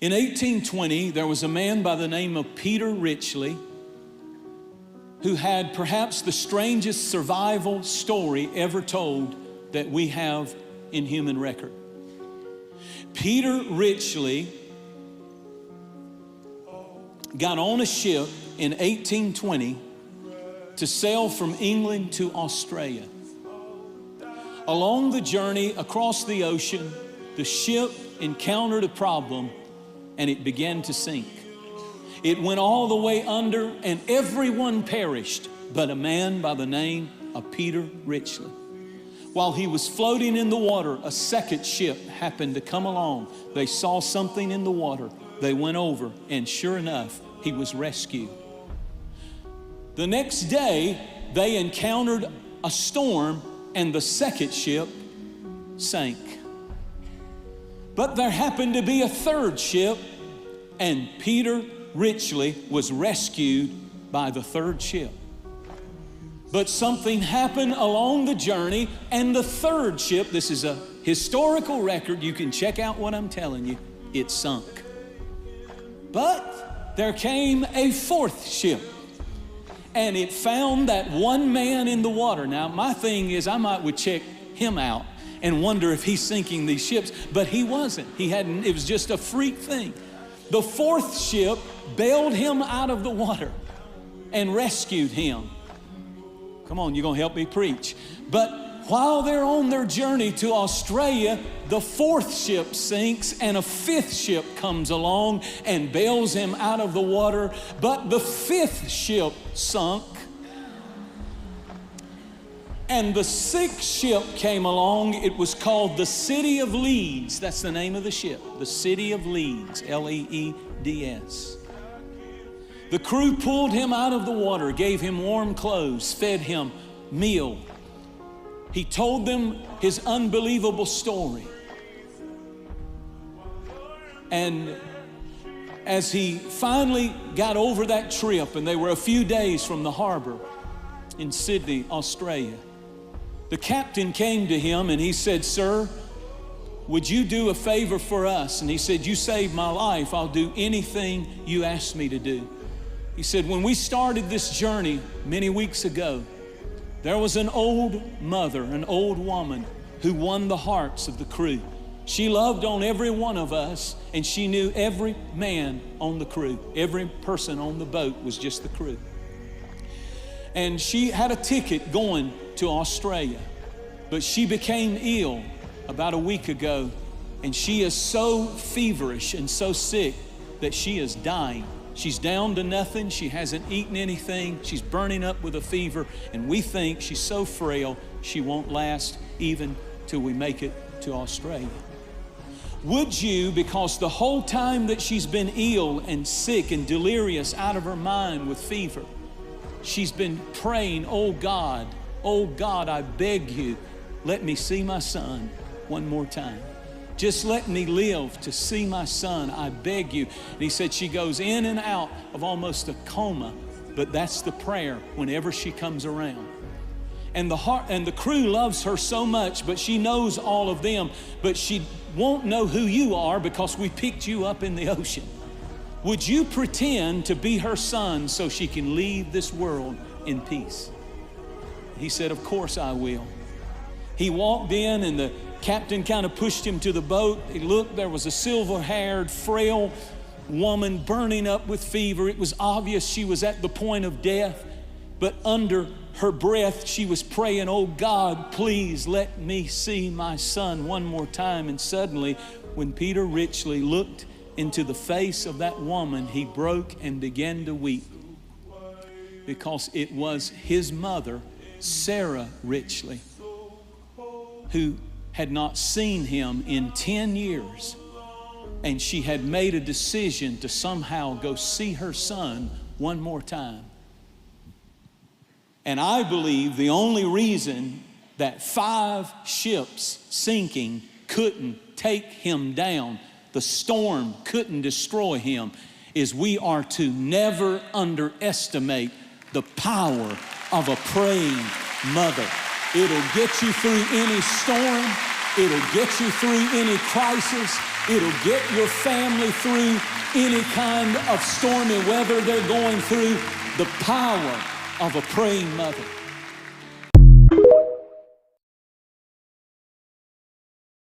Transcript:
In 1820, there was a man by the name of Peter Ritchley who had perhaps the strangest survival story ever told that we have in human record. Peter Ritchley got on a ship in 1820 to sail from England to Australia. Along the journey across the ocean, the ship encountered a problem and it began to sink. It went all the way under and everyone perished but a man by the name of Peter Ritchley. While he was floating in the water, a second ship happened to come along. They saw something in the water. They went over and sure enough, he was rescued. The next day, they encountered a storm and the second ship sank. But there happened to be a third ship and Peter Ritchley was rescued by the third ship. But something happened along the journey and the third ship, this is a historical record, you can check out what I'm telling you, it sunk. But there came a fourth ship and it found that one man in the water. Now my thing is I would check him out and wonder if he's sinking these ships, but he wasn't. It was just a freak thing. The fourth ship bailed him out of the water and rescued him. Come on, you're gonna help me preach. But while they're on their journey to Australia, the fourth ship sinks and a fifth ship comes along and bails him out of the water. But the fifth ship sunk and the sixth ship came along. It was called the City of Leeds. That's the name of the ship, the City of Leeds, L-E-E-D-S. The crew pulled him out of the water, gave him warm clothes, fed him meal. He told them his unbelievable story. And as he finally got over that trip, and they were a few days from the harbor in Sydney, Australia, the captain came to him and he said, "Sir, would you do a favor for us?" And he said, "You saved my life. I'll do anything you ask me to do." He said, "When we started this journey many weeks ago, there was an old mother, an old woman who won the hearts of the crew. She loved on every one of us and she knew every man on the crew. Every person on the boat was just the crew. And she had a ticket going to Australia, but she became ill about a week ago and she is so feverish and so sick that she is dying. She's down to nothing. She hasn't eaten anything. She's burning up with a fever, and we think she's so frail she won't last even till we make it to Australia. Would you, because the whole time that she's been ill and sick and delirious out of her mind with fever, she's been praying, oh God, I beg you, let me see my son one more time. Just let me live to see my son, I beg you." And he said she goes in and out of almost a coma, but that's the prayer whenever she comes around. And the crew loves her so much, but she knows all of them, but she won't know who you are because we picked you up in the ocean. Would you pretend to be her son so she can leave this world in peace? He said, "Of course I will." He walked in and the captain kind of pushed him to the boat. He looked, there was a silver-haired, frail woman burning up with fever. It was obvious she was at the point of death, but under her breath, she was praying, "Oh God, please let me see my son one more time." And suddenly, when Peter Ritchley looked into the face of that woman, he broke and began to weep because it was his mother, Sarah Ritchley, who had not seen him in 10 years. And she had made a decision to somehow go see her son one more time. And I believe the only reason that 5 ships sinking couldn't take him down, the storm couldn't destroy him, is we are to never underestimate the power of a praying mother. It'll get you through any storm. It'll get you through any crisis. It'll get your family through any kind of stormy weather they're going through. The power of a praying mother.